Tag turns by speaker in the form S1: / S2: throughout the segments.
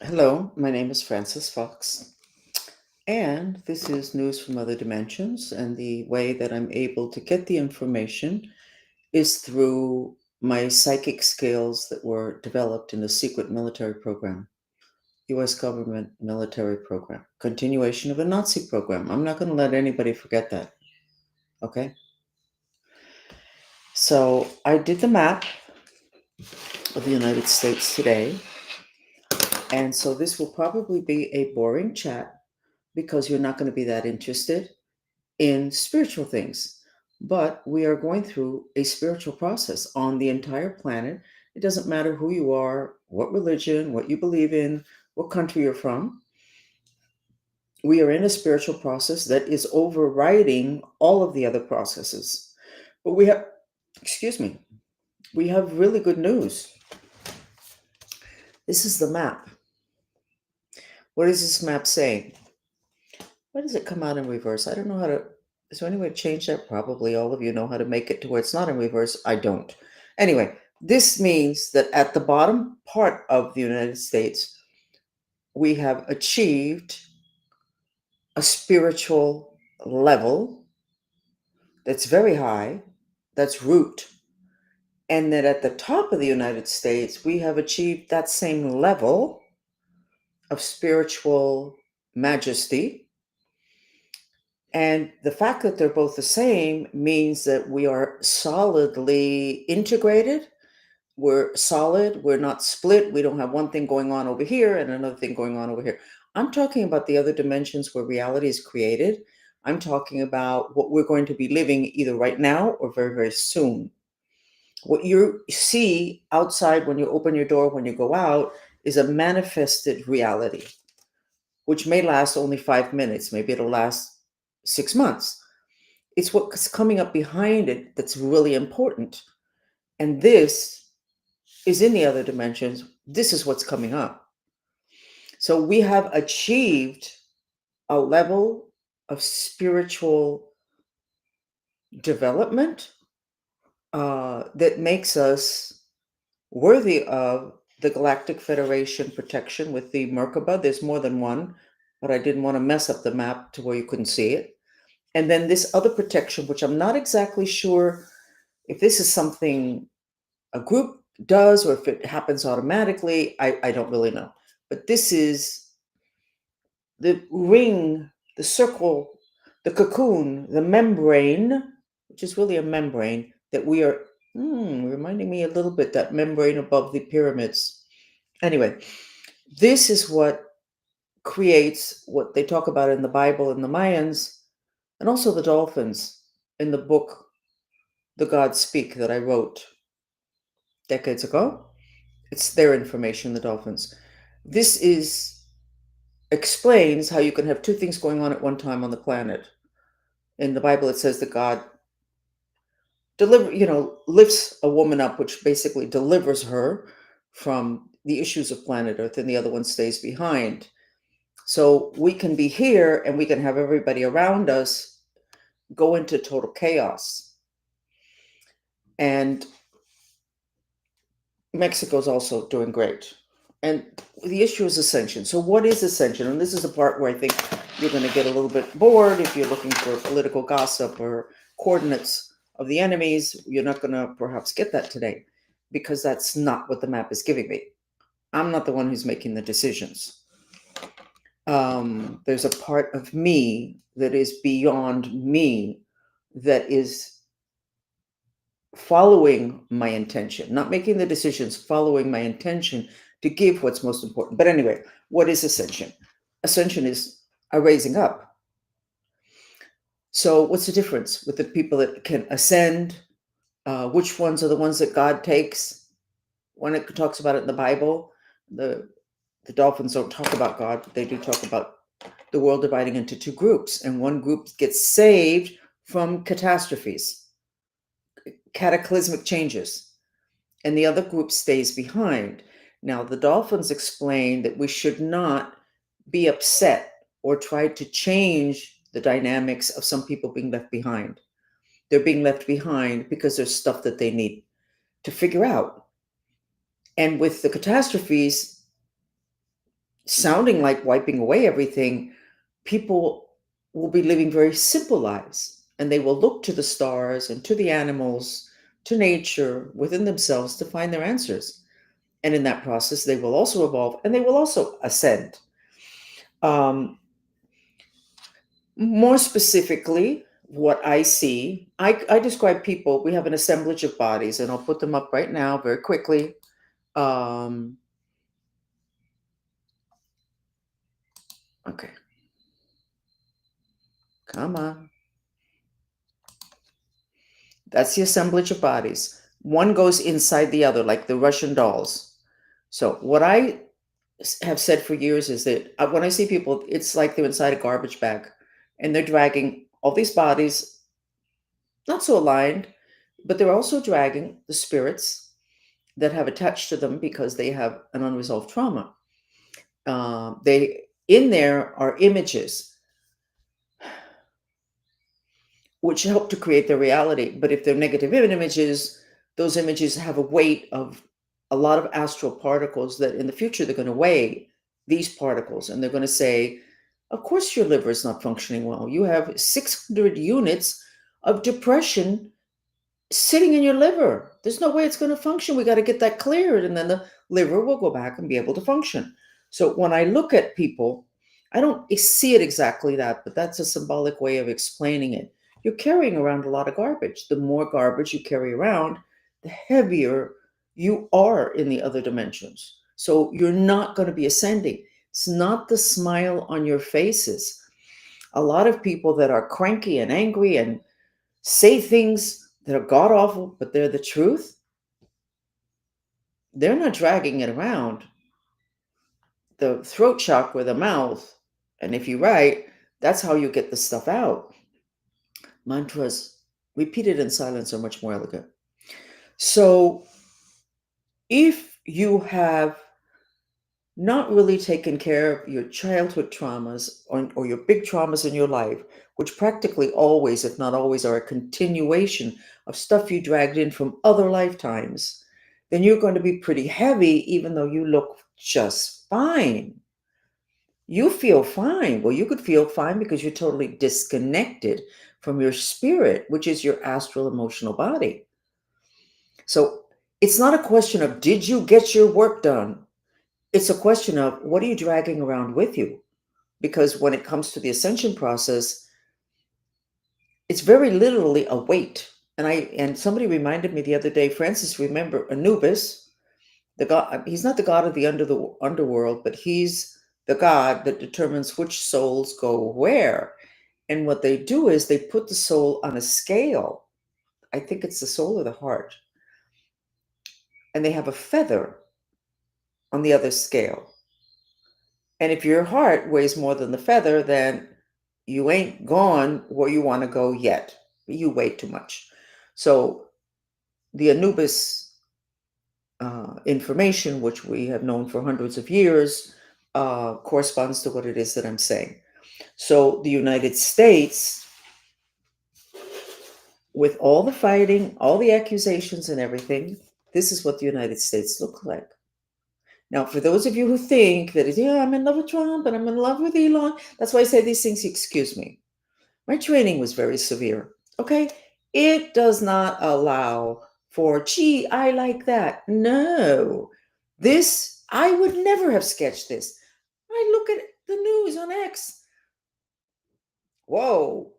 S1: Hello, my name is Francis Fox, and this is News from Other Dimensions. And the way that I'm able to get the information is through my psychic skills that were developed in a secret military program, US government military program, continuation of a Nazi program. I'm not going to let anybody forget that. Okay? So I did the map of the United States today. And so this will probably be a boring chat because you're not going to be that interested in spiritual things. But we are going through a spiritual process on the entire planet. It doesn't matter who you are, what religion, what you believe in, what country you're from. We are in a spiritual process that is overriding all of the other processes. But we have, excuse me, we have really good news. This is the map. What is this map saying? Why does it come out in reverse? I don't know how to. Is there any way to change that? Probably all of you know how to make it to where it's not in reverse. I don't. Anyway, this means that at the bottom part of the United States, we have achieved a spiritual level that's very high, that's root. And that at the top of the United States, we have achieved that same level of spiritual majesty. And the fact that they're both the same means that we are solidly integrated. We're solid. We're not split. We don't have one thing going on over here and another thing going on over here. I'm talking about the other dimensions where reality is created. I'm talking about what we're going to be living either right now or very, very soon. What you see outside when you open your door, when you go out, is a manifested reality, which may last only 5 minutes. Maybe it'll last 6 months. It's what's coming up behind it that's really important. And this is in the other dimensions. This is what's coming up. So we have achieved a level of spiritual development that makes us worthy of the Galactic Federation protection with the Merkaba. There's more than one, but I didn't want to mess up the map to where you couldn't see it. And then this other protection, which I'm not exactly sure if this is something a group does or if it happens automatically, I don't really know. But this is the ring, the circle, the cocoon, the membrane, which is really a membrane that we are reminding me a little bit that membrane above the pyramids. Anyway, this is what creates what they talk about in the Bible and the Mayans, and also the dolphins in the book The Gods Speak that I wrote decades ago. It's their information, the dolphins. This explains how you can have two things going on at one time on the planet. In the Bible, it says that God lifts a woman up, which basically delivers her from the issues of planet Earth, and the other one stays behind. So we can be here and we can have everybody around us go into total chaos. And Mexico's also doing great. And the issue is ascension. So what is ascension? And this is the part where I think you're going to get a little bit bored if you're looking for political gossip or coordinates of the enemies. You're not going to perhaps get that today because that's not what the map is giving me. I'm not the one who's making the decisions. There's a part of me that is beyond me that is following my intention, not making the decisions, following my intention to give what's most important. But anyway, what is ascension? Ascension is a raising up. So what's the difference with the people that can ascend? Which ones are the ones that God takes? When it talks about it in the Bible, the dolphins don't talk about God, but they do talk about the world dividing into two groups. And one group gets saved from catastrophes, cataclysmic changes, and the other group stays behind. Now, the dolphins explain that we should not be upset or try to change the dynamics of some people being left behind. They're being left behind because there's stuff that they need to figure out. And with the catastrophes, sounding like wiping away everything, people will be living very simple lives, and they will look to the stars and to the animals, to nature within themselves to find their answers. And in that process, they will also evolve and they will also ascend. Um, More specifically, what I see, I describe people, we have an assemblage of bodies, and I'll put them up right now very quickly. Um, okay, come on. That's the assemblage of bodies. One goes inside the other, like the Russian dolls. So, what I have said for years is that when I see people, it's like they're inside a garbage bag and they're dragging all these bodies, not so aligned, but they're also dragging the spirits that have attached to them because they have an unresolved trauma. They in there are images which help to create their reality. But if they're negative images, those images have a weight of a lot of astral particles that in the future they're going to weigh these particles and they're going to say, of course, your liver is not functioning well. You have 600 units of depression sitting in your liver. There's no way it's going to function. We got to get that cleared. And then the liver will go back and be able to function. So when I look at people, I don't see it exactly that, but that's a symbolic way of explaining it. You're carrying around a lot of garbage. The more garbage you carry around, the heavier you are in the other dimensions. So you're not going to be ascending. It's not the smile on your faces. A lot of people that are cranky and angry and say things that are god awful, but they're the truth, they're not dragging it around the throat chakra, the mouth. And if you write, that's how you get the stuff out. Mantras repeated in silence are much more elegant. So if you have not really taken care of your childhood traumas or your big traumas in your life, which practically always, if not always, are a continuation of stuff you dragged in from other lifetimes, then you're going to be pretty heavy, even though you look just fine. You feel fine. Well, you could feel fine because you're totally disconnected from your spirit, which is your astral emotional body. So it's not a question of did you get your work done? It's a question of what are you dragging around with you? Because when it comes to the ascension process, it's very literally a weight. And somebody reminded me the other day, Francis, remember Anubis, the god, he's not the god of the underworld, but he's the god that determines which souls go where. And what they do is they put the soul on a scale. I think it's the soul or the heart. And they have a feather on the other scale. And if your heart weighs more than the feather, then you ain't gone where you want to go yet. You weigh too much. So the Anubis information, which we have known for hundreds of years, corresponds to what it is that I'm saying. So the United States, with all the fighting, all the accusations and everything, this is what the United States look like. Now, for those of you who think that, yeah, I'm in love with Trump and I'm in love with Elon, that's why I say these things, excuse me. My training was very severe, okay? It does not allow for, gee, I like that. No, this, I would never have sketched this. I look at the news on X. Whoa,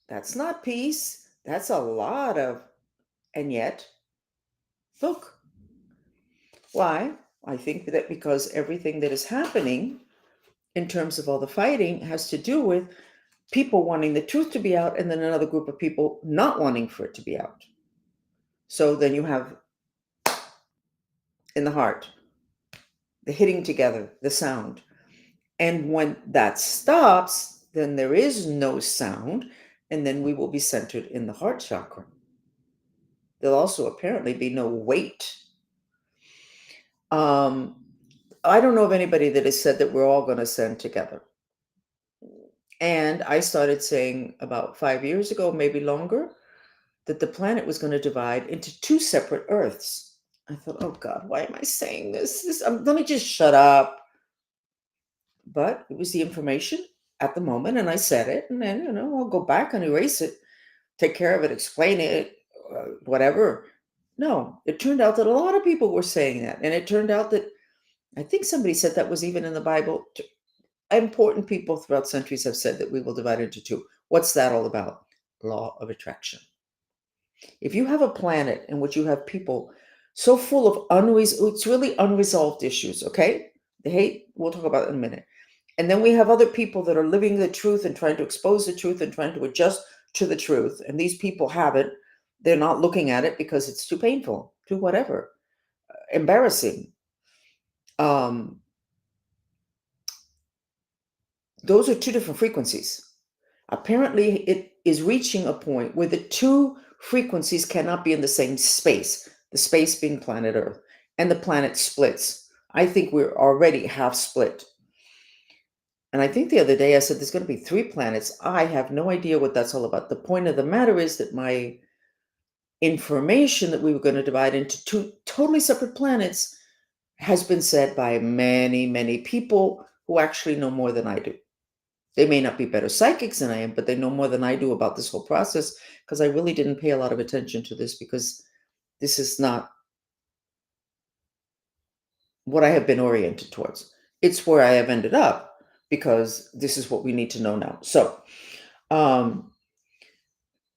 S1: that's not peace. That's a lot of, and yet, look, why? I think that because everything that is happening in terms of all the fighting has to do with people wanting the truth to be out and then another group of people not wanting for it to be out. So then you have in the heart, the hitting together, the sound. And when that stops, then there is no sound, and then we will be centered in the heart chakra. There'll also apparently be no weight. I don't know of anybody that has said that we're all going to ascend together. And I started saying about 5 years ago, maybe longer, that the planet was going to divide into two separate Earths. I thought, oh God, why am I saying this? Let me just shut up. but it was the information at the moment, and I said it, and then I'll go back and erase it, take care of it, explain it, whatever. No, it turned out that a lot of people were saying that, and it turned out that I think somebody said that was even in the Bible. Important people throughout centuries have said that we will divide into two. What's that all about? Law of attraction. If you have a planet in which you have people so full of it's really unresolved issues, okay? The hate, we'll talk about it in a minute. And then we have other people that are living the truth and trying to expose the truth and trying to adjust to the truth. And these people haven't. They're not looking at it because it's too painful, too whatever, embarrassing. Um, those are two different frequencies. Apparently, it is reaching a point where the two frequencies cannot be in the same space, the space being planet Earth, and the planet splits. I think we're already half split. And I think the other day I said there's going to be 3 planets. I have no idea what that's all about. The point of the matter is that my information that we were going to divide into 2 totally separate planets has been said by many, many people who actually know more than I do. They may not be better psychics than I am, but they know more than I do about this whole process, because I really didn't pay a lot of attention to this, because this is not what I have been oriented towards. It's where I have ended up, because this is what we need to know now. Um,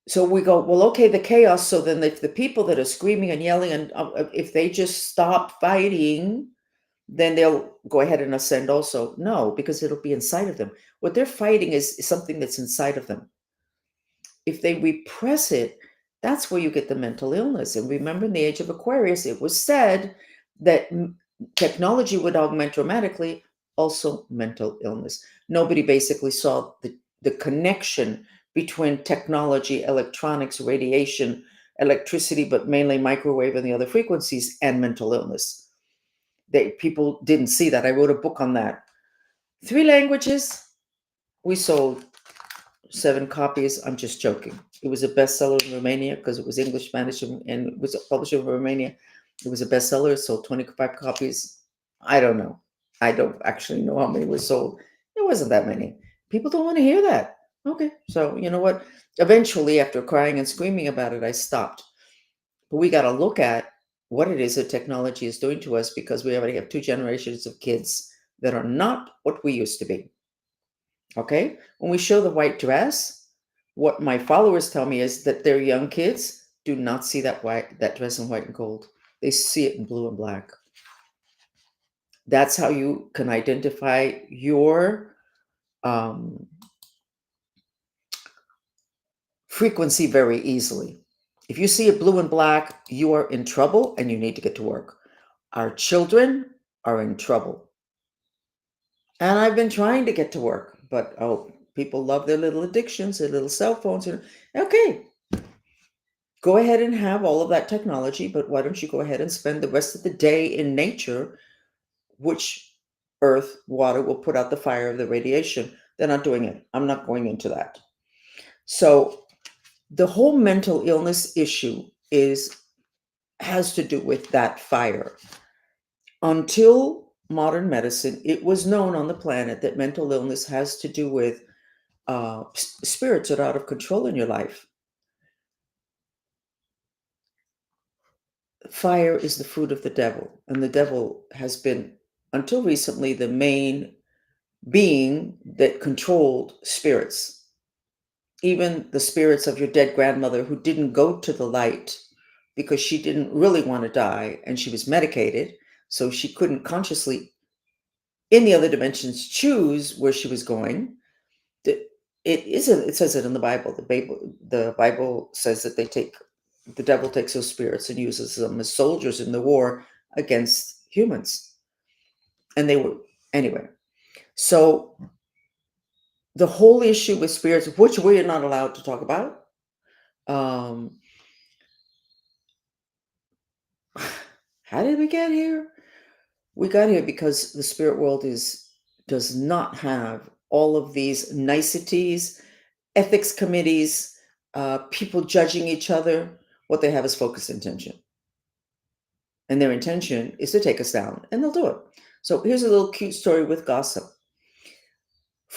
S1: so we go, well, okay, the chaos. So then if the people that are screaming and yelling, and if they just stop fighting, then they'll go ahead and ascend also. No, because it'll be inside of them. What they're fighting is something that's inside of them. If they repress it, that's where you get the mental illness. And remember, in the age of Aquarius, it was said that technology would augment dramatically, also mental illness. Nobody basically saw the connection between technology, electronics, radiation, electricity, but mainly microwave and the other frequencies, and mental illness. People didn't see that. I wrote a book on that. 3 languages, we sold 7 copies. I'm just joking. It was a bestseller in Romania because it was English, Spanish, and it was published in Romania. It was a bestseller. It sold 25 copies. I don't know. I don't actually know how many were sold. It wasn't that many. People don't want to hear that. Okay. So, you know what? Eventually, after crying and screaming about it, I stopped. But we got to look at what it is that technology is doing to us, because we already have 2 generations of kids that are not what we used to be. Okay? When we show the white dress, what my followers tell me is that their young kids do not see that dress in white and gold. They see it in blue and black. That's how you can identify your frequency very easily. If you see it blue and black, you are in trouble and you need to get to work. Our children are in trouble. And I've been trying to get to work, but people love their little addictions, their little cell phones. Okay, go ahead and have all of that technology, but why don't you go ahead and spend the rest of the day in nature, which earth, water will put out the fire of the radiation. They're not doing it. I'm not going into that. So the whole mental illness issue has to do with that fire. Until modern medicine, it was known on the planet that mental illness has to do with spirits that are out of control in your life. Fire is the fruit of the devil, and the devil has been, until recently, the main being that controlled spirits. Even the spirits of your dead grandmother, who didn't go to the light because she didn't really want to die and she was medicated, so she couldn't consciously, in the other dimensions, choose where she was going. It says it in the Bible. The Bible says that the devil takes those spirits and uses them as soldiers in the war against humans. And they were, anyway. So the whole issue with spirits, which we are not allowed to talk about, how did we get here? We got here because the spirit world does not have all of these niceties, ethics committees, people judging each other. What they have is focused intention. And their intention is to take us down, and they'll do it. So here's a little cute story with gossip.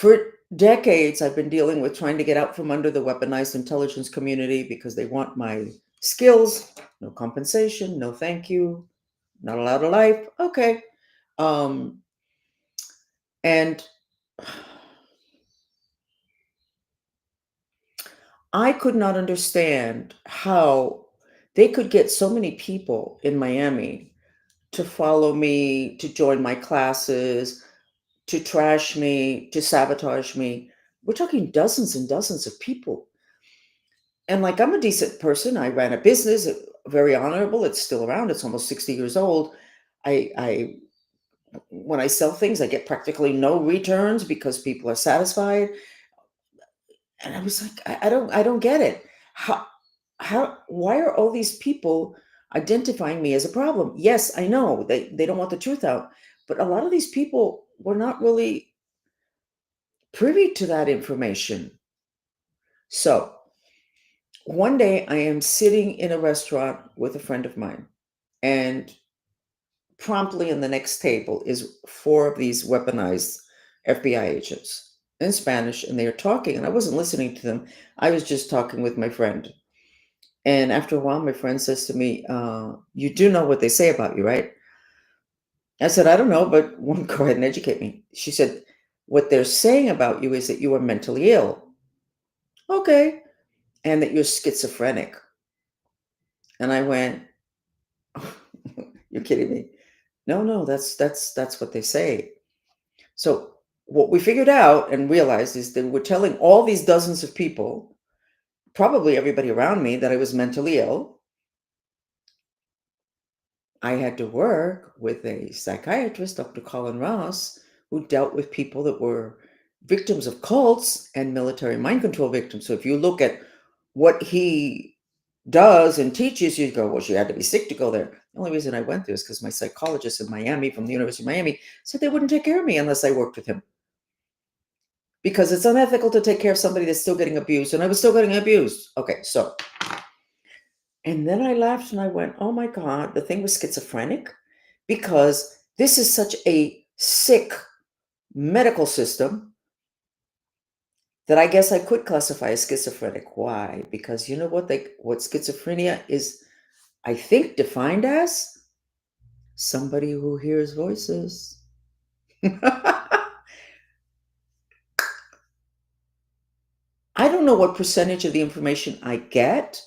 S1: For decades, I've been dealing with trying to get out from under the weaponized intelligence community because they want my skills, no compensation, no thank you, not allowed a life. Okay. Um, and I could not understand how they could get so many people in Miami to follow me, to join my classes, to trash me, to sabotage me. We're talking dozens and dozens of people. And like, I'm a decent person. I ran a business, very honorable. It's still around. It's almost 60 years old. I when I sell things, I get practically no returns because people are satisfied. And I was like, I don't get it. Why are all these people identifying me as a problem? Yes, I know they don't want the truth out, but a lot of these people were not really privy to that information. So one day I am sitting in a restaurant with a friend of mine, and promptly in the next table is four of these weaponized FBI agents in Spanish, and they are talking, and I wasn't listening to them. I was just talking with my friend. And after a while, my friend says to me, "You do know what they say about you, right?" I said, "I don't know, but one, go ahead and educate me." She said, "What they're saying about you is that you are mentally ill." Okay. And that you're schizophrenic. And I went, "You're kidding me." No, no, that's what they say. So what we figured out and realized is that we're telling all these dozens of people, probably everybody around me, that I was mentally ill. I had to work with a psychiatrist, Dr. Colin Ross, who dealt with people that were victims of cults and military mind control victims. So if you look at what he does and teaches, you go, well, she had to be sick to go there. The only reason I went there is because my psychologist in Miami from the University of Miami said they wouldn't take care of me unless I worked with him. Because it's unethical to take care of somebody that's still getting abused, and I was still getting abused. Okay, so, and then I laughed and I went, oh my God, the thing was schizophrenic, because this is such a sick medical system that I guess I could classify as schizophrenic. Why? Because you know what schizophrenia is, I think, defined as somebody who hears voices. I don't know what percentage of the information I get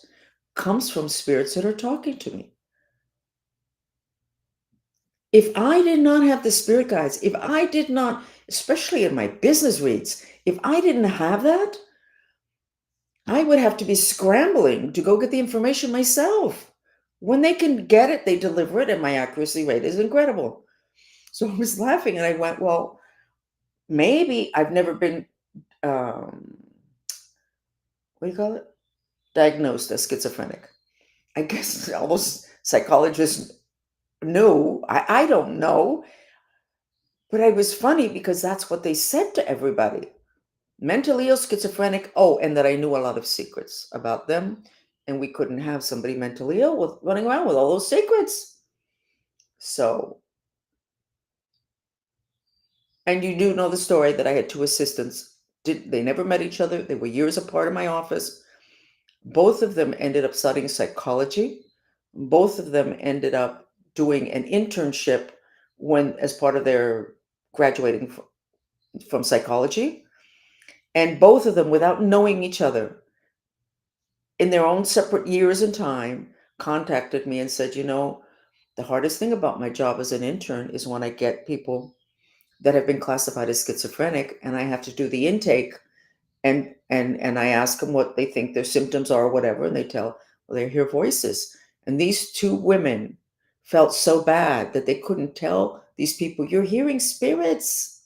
S1: comes from spirits that are talking to me. If I did not have the spirit guides, if I did not, especially in my business reads, if I didn't have that, I would have to be scrambling to go get the information myself. When they can get it, they deliver it, and my accuracy rate is incredible. So I was laughing and I went, well, maybe I've never been, what do you call it? Diagnosed as schizophrenic. I guess all those psychologists knew. I don't know. But I was funny because that's what they said to everybody. Mentally ill, schizophrenic. Oh, and that I knew a lot of secrets about them. And we couldn't have somebody mentally ill with running around with all those secrets. So, and you do know the story that I had two assistants. They never met each other. They were years apart in my office. Both of them ended up studying psychology. Both of them ended up doing an internship when, as part of their graduating from psychology. And both of them, without knowing each other, in their own separate years and time, contacted me and said, the hardest thing about my job as an intern is when I get people that have been classified as schizophrenic and I have to do the intake, and I ask them what they think their symptoms are or whatever, and they tell, well, they hear voices. And these two women felt so bad that they couldn't tell these people, you're hearing spirits.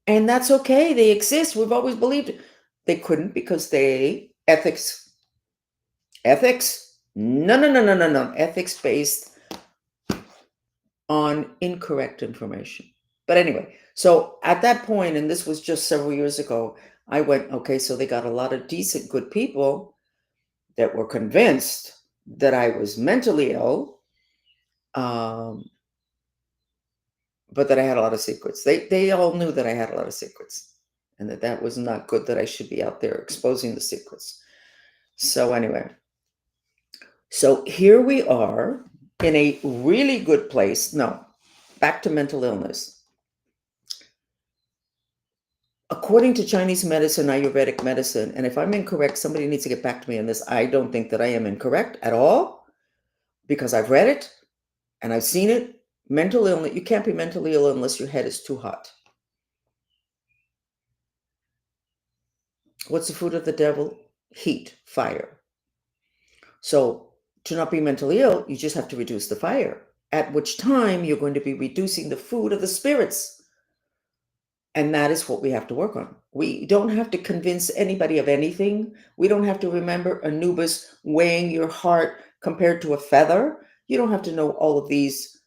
S1: And that's okay. They exist. We've always believed it. They couldn't because ethics, no, no, no, no, no, no, ethics based on incorrect information. But anyway, so at that point, and this was just several years ago, I went, okay, so they got a lot of decent, good people that were convinced that I was mentally ill, um, but that I had a lot of secrets. They all knew that I had a lot of secrets, and that was not good, that I should be out there exposing the secrets. So anyway, so here we are in a really good place. No, back to mental illness. According to Chinese medicine, Ayurvedic medicine, and if I'm incorrect, somebody needs to get back to me on this. I don't think that I am incorrect at all, because I've read it and I've seen it. Mental illness, you can't be mentally ill unless your head is too hot. What's the fruit of the devil? Heat, fire. So to not be mentally ill, you just have to reduce the fire, at which time you're going to be reducing the food of the spirits. And that is what we have to work on. We don't have to convince anybody of anything. We don't have to remember Anubis weighing your heart compared to a feather. You don't have to know all of these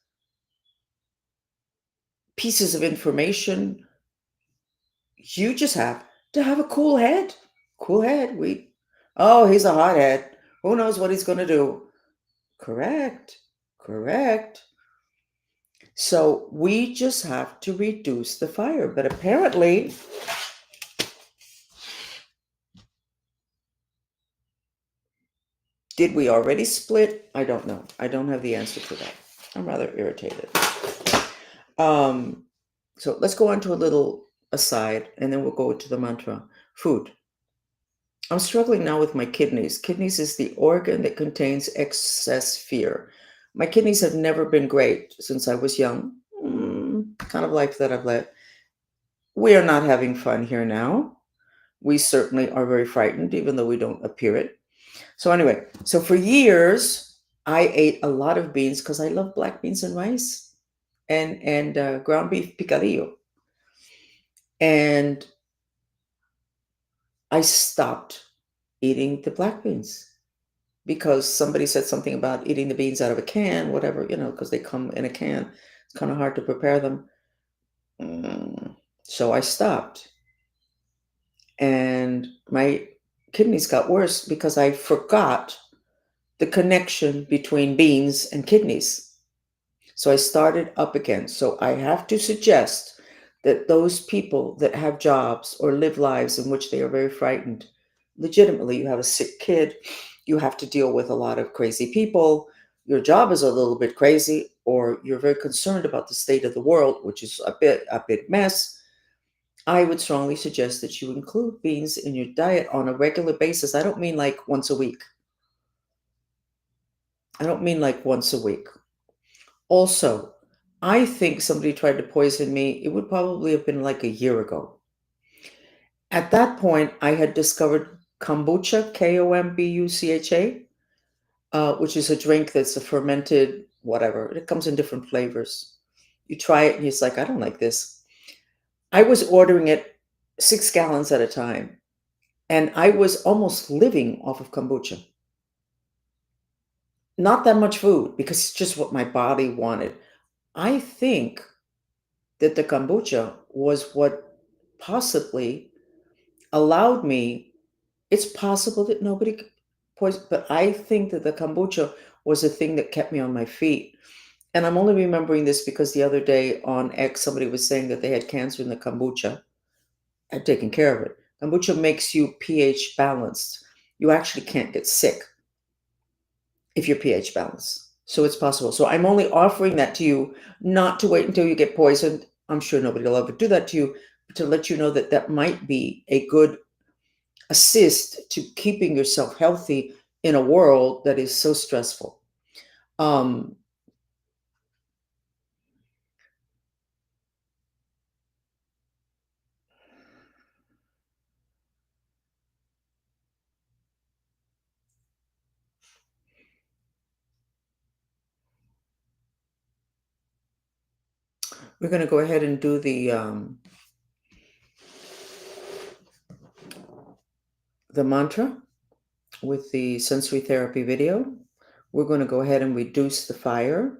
S1: pieces of information. You just have to have a cool head. Cool head. Oh, he's a hothead. Who knows what he's going to do? Correct. Correct. So we just have to reduce the fire. But apparently, did we already split? I don't know. I don't have the answer to that. I'm rather irritated. So let's go on to a little aside, and then we'll go to the mantra. Food. I'm struggling now with my kidneys. Kidneys is the organ that contains excess fear. My kidneys have never been great since I was young. Kind of life that I've led. We are not having fun here now. We certainly are very frightened, even though we don't appear it. So anyway, so for years, I ate a lot of beans because I love black beans and rice and ground beef picadillo. And I stopped eating the black beans because somebody said something about eating the beans out of a can, whatever, because they come in a can. It's kind of hard to prepare them. So I stopped. And my kidneys got worse because I forgot the connection between beans and kidneys. So I started up again. So I have to suggest that those people that have jobs or live lives in which they are very frightened, legitimately, you have a sick kid, you have to deal with a lot of crazy people, your job is a little bit crazy, or you're very concerned about the state of the world, which is a big mess, I would strongly suggest that you include beans in your diet on a regular basis. I don't mean like once a week. I don't mean like once a week. Also, I think somebody tried to poison me. It would probably have been like a year ago. At that point, I had discovered kombucha, Kombucha, which is a drink that's a fermented whatever. It comes in different flavors. You try it and it's like, I don't like this. I was ordering it 6 gallons at a time, and I was almost living off of kombucha. Not that much food because it's just what my body wanted. I think that the kombucha was what possibly allowed me. It's possible that nobody poisoned, but I think that the kombucha was the thing that kept me on my feet. And I'm only remembering this because the other day on X, somebody was saying that they had cancer in the kombucha. I'd taken care of it. Kombucha makes you pH balanced. You actually can't get sick if you're pH balanced. So it's possible. So I'm only offering that to you, not to wait until you get poisoned. I'm sure nobody will ever do that to you, but to let you know that that might be a good assist to keeping yourself healthy in a world that is so stressful. We're going to go ahead and do the mantra with the sensory therapy video. We're going to go ahead and reduce the fire.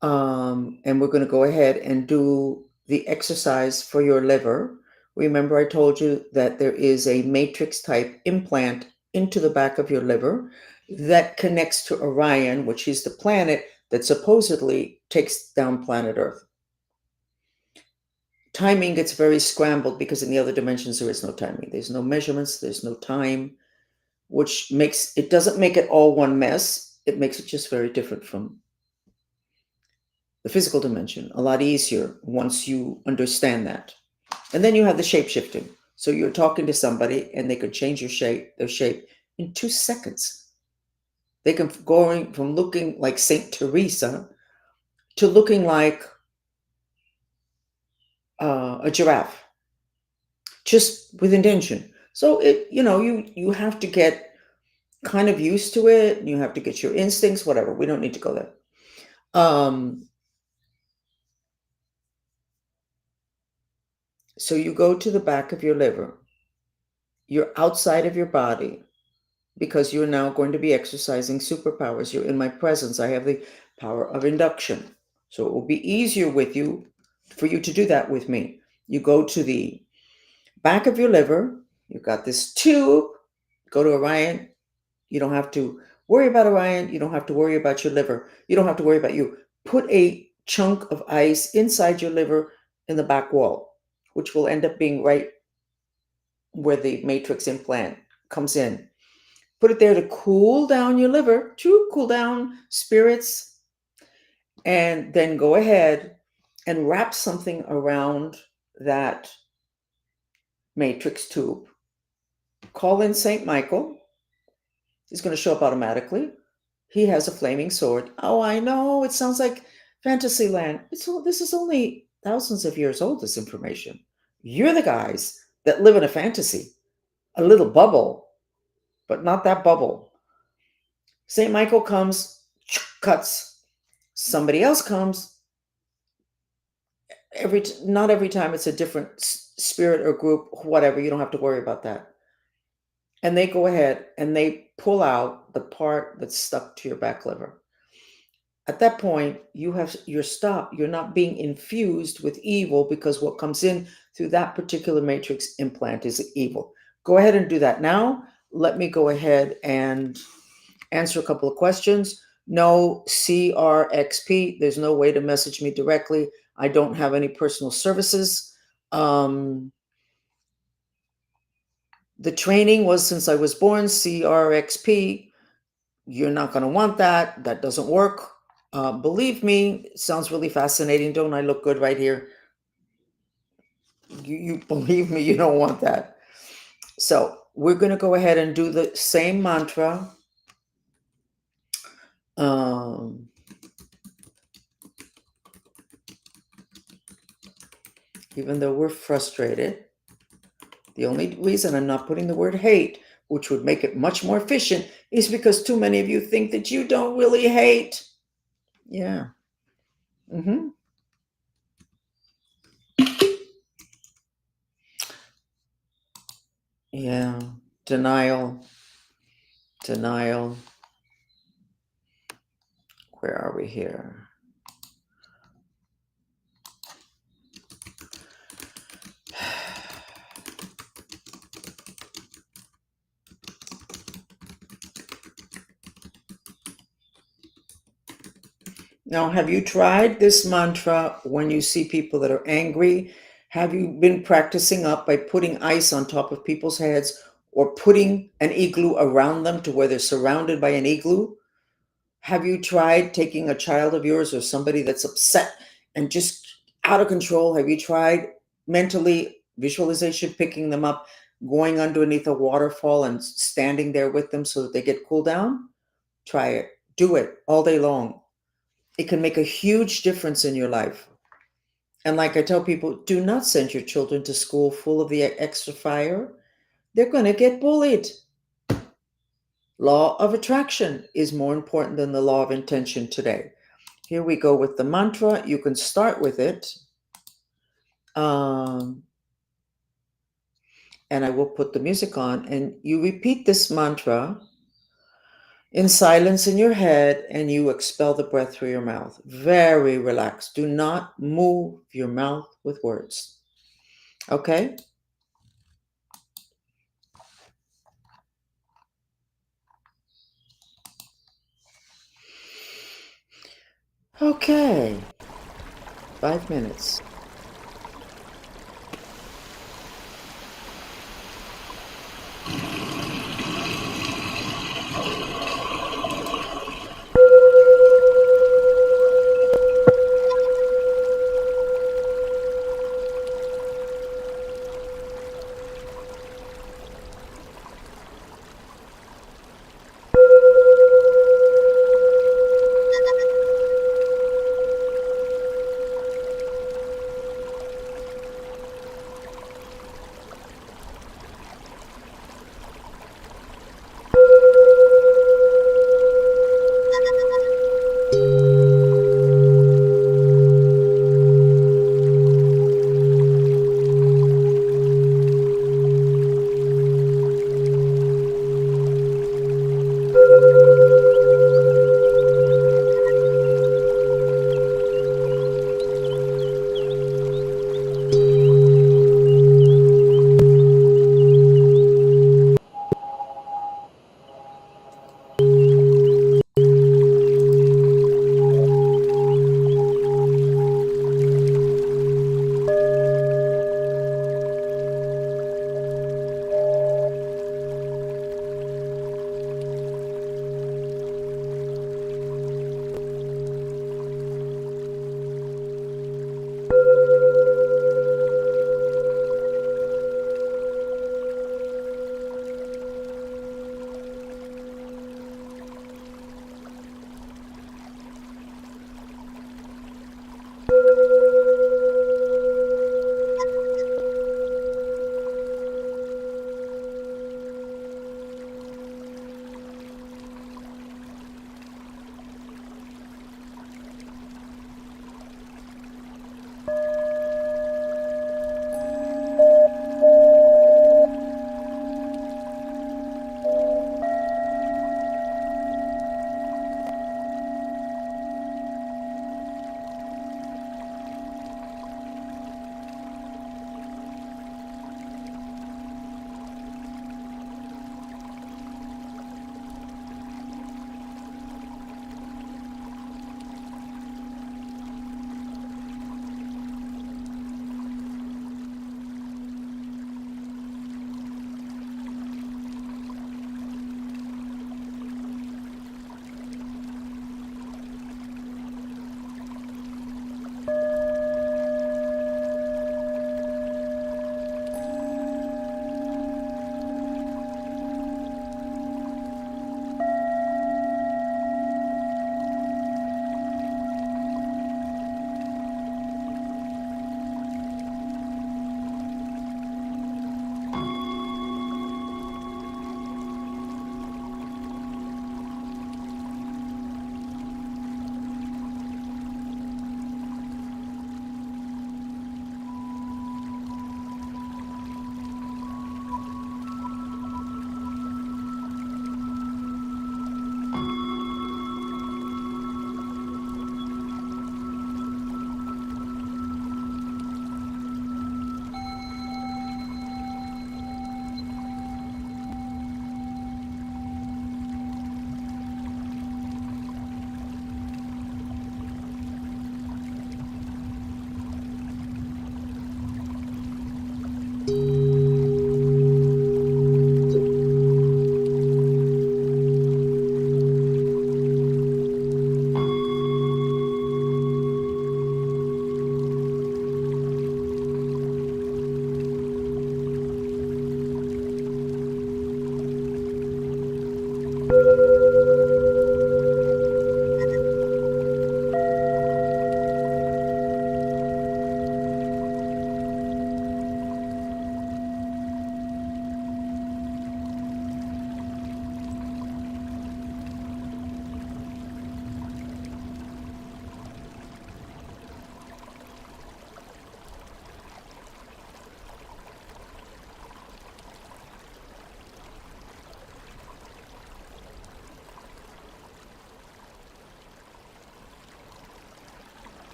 S1: And we're going to go ahead and do the exercise for your liver. Remember, I told you that there is a matrix type implant into the back of your liver that connects to Orion, which is the planet that supposedly takes down planet Earth. timing gets very scrambled because in the other dimensions there is no timing. There's no measurements, there's no time, which makes it doesn't make it all one mess. It makes it just very different from the physical dimension. A lot easier once you understand that. And then you have the shape shifting. So you're talking to somebody and they could change their shape in 2 seconds. They can going from looking like Saint Teresa to looking like a giraffe, just with intention. So you have to get kind of used to it. You have to get your instincts, whatever. We don't need to go there. So you go to the back of your liver. You're outside of your body because you're now going to be exercising superpowers. You're in my presence. I have the power of induction. So it will be easier for you to do that with me. You go to the back of your liver. You've got this tube. Go to Orion. You don't have to worry about Orion. You don't have to worry about your liver. You don't have to worry about you. Put a chunk of ice inside your liver in the back wall, which will end up being right where the matrix implant comes in. Put it there to cool down your liver, to cool down spirits, and then go ahead and wrap something around that matrix tube. Call in St. Michael. He's going to show up automatically. He has a flaming sword. Oh, I know. It sounds like Fantasyland. This is only thousands of years old, this information. You're the guys that live in a fantasy, a little bubble, but not that bubble. St. Michael comes, cuts. Somebody else comes. Not every time it's a different spirit or group, whatever. You don't have to worry about that. And they go ahead and they pull out the part that's stuck to your back liver. At that point, you're stopped. You're not being infused with evil because what comes in through that particular matrix implant is evil. Go ahead and do that now. Let me go ahead and answer a couple of questions. No CRXP. There's no way to message me directly. I don't have any personal services. The training was since I was born, CRXP. You're not going to want that. That doesn't work. Believe me, it sounds really fascinating. Don't I look good right here? You believe me, you don't want that. So we're going to go ahead and do the same mantra. Even though we're frustrated, the only reason I'm not putting the word hate, which would make it much more efficient, is because too many of you think that you don't really hate. Yeah. Yeah. Denial. Where are we here? Now, have you tried this mantra when you see people that are angry? Have you been practicing up by putting ice on top of people's heads or putting an igloo around them to where they're surrounded by an igloo? Have you tried taking a child of yours or somebody that's upset and just out of control? Have you tried mentally visualization, picking them up, going underneath a waterfall and standing there with them so that they get cooled down? Try it. Do it all day long. It can make a huge difference in your life. And like I tell people, do not send your children to school full of the extra fire. They're going to get bullied. Law of attraction is more important than the law of intention today. Here we go with the mantra. You can start with it. And I will put the music on. And you repeat this mantra in silence in your head, and you expel the breath through your mouth. Very relaxed. Do not move your mouth with words. Okay? Okay. 5 minutes.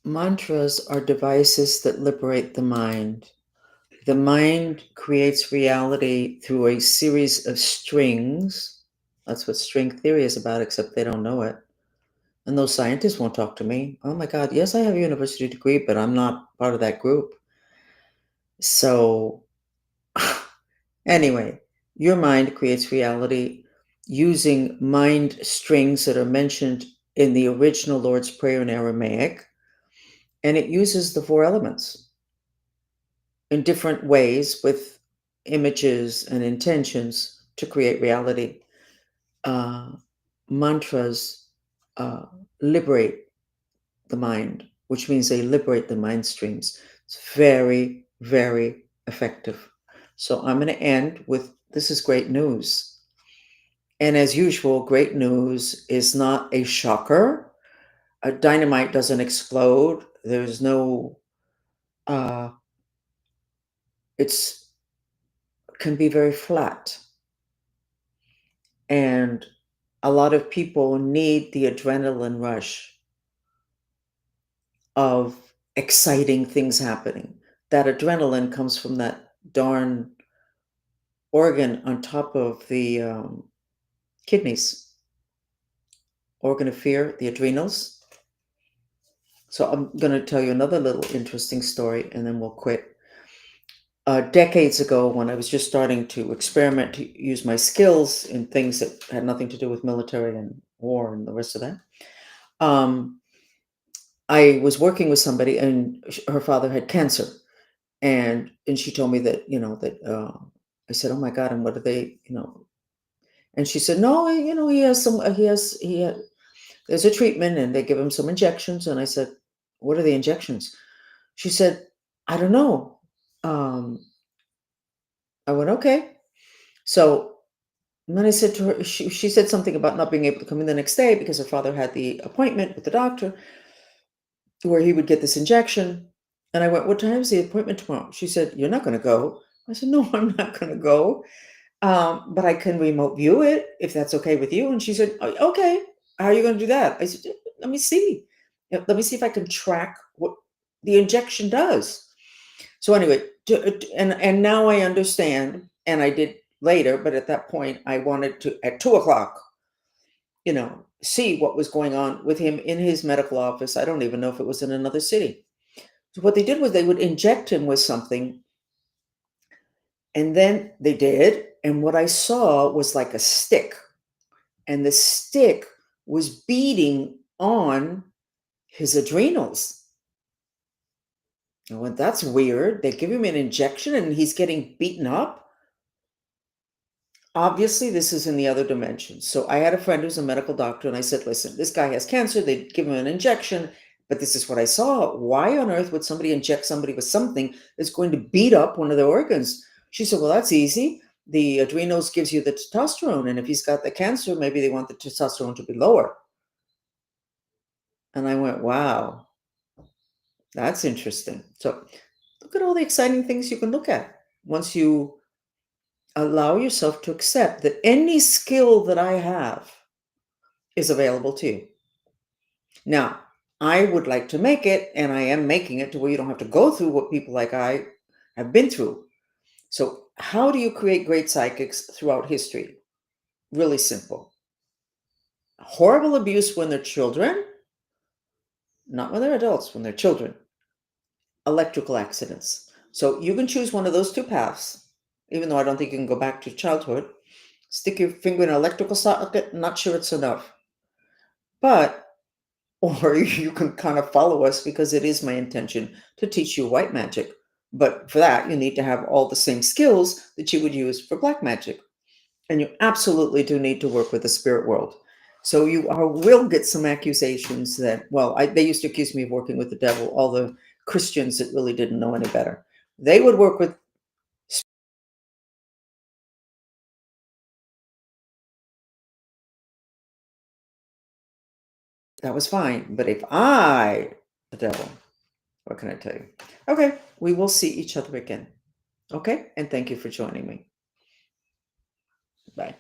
S1: Mantras are devices that liberate the mind. The mind creates reality through a series of strings. That's what string theory is about, except they don't know it. And those scientists won't talk to me. Oh my God, yes, I have a university degree, but I'm not part of that group. So, anyway, your mind creates reality using mind strings that are mentioned in the original Lord's Prayer in Aramaic, and it uses the four elements in different ways with images and intentions to create reality. Uh, Mantras uh, liberate the mind, which means they liberate the mind streams. It's very, very effective. So I'm going to end with this is great news. And as usual, great news is not a shocker. A dynamite doesn't explode. There's no, it's can be very flat. And a lot of people need the adrenaline rush of exciting things happening. That adrenaline comes from that darn organ on top of the kidneys, organ of fear, the adrenals. So I'm going to tell you another little interesting story and then we'll quit. Decades ago, when I was just starting to experiment to use my skills in things that had nothing to do with military and war and the rest of that, um, I was working with somebody and her father had cancer. And she told me that, I said, oh my God, and what are they, and she said, no, he has some, there's a treatment and they give him some injections. And I said, what are the injections? She said, I don't know. Um, I went, okay. So then I said to her, she said something about not being able to come in the next day because her father had the appointment with the doctor where he would get this injection. And I went, what time is the appointment tomorrow? She said, you're not going to go. I said, no, I'm not going to go. But I can remote view it if that's okay with you. And she said, okay, how are you going to do that? I said, let me see. Let me see if I can track what the injection does. So anyway, and now I understand, and I did later, but at that point I wanted to, at 2 o'clock, see what was going on with him in his medical office. I don't even know if it was in another city. So what they did was they would inject him with something, and then they did, and what I saw was like a stick, and the stick was beating on his adrenals. I went, that's weird. They give him an injection and he's getting beaten up. Obviously, this is in the other dimension. So I had a friend who's a medical doctor, and I said, listen, this guy has cancer. They give him an injection, but this is what I saw. Why on earth would somebody inject somebody with something that's going to beat up one of their organs? She said, well, that's easy. The adrenals gives you the testosterone, and if he's got the cancer, maybe they want the testosterone to be lower. And I went, wow, that's interesting. So look at all the exciting things you can look at once you allow yourself to accept that any skill that I have is available to you. Now, I would like to make it, and I am making it to where you don't have to go through what people like I have been through. So, how do you create great psychics throughout history? Really simple. Horrible abuse when they're children, not when they're adults, when they're children. Electrical accidents. So, you can choose one of those two paths, even though I don't think you can go back to childhood. Stick your finger in an electrical socket, not sure it's enough. But or you can kind of follow us because it is my intention to teach you white magic. But for that, you need to have all the same skills that you would use for black magic. And you absolutely do need to work with the spirit world. So will get some accusations that, well, they used to accuse me of working with the devil, all the Christians that really didn't know any better. They would work with, that was fine. But if the devil, what can I tell you? Okay, we will see each other again. Okay, and thank you for joining me. Bye.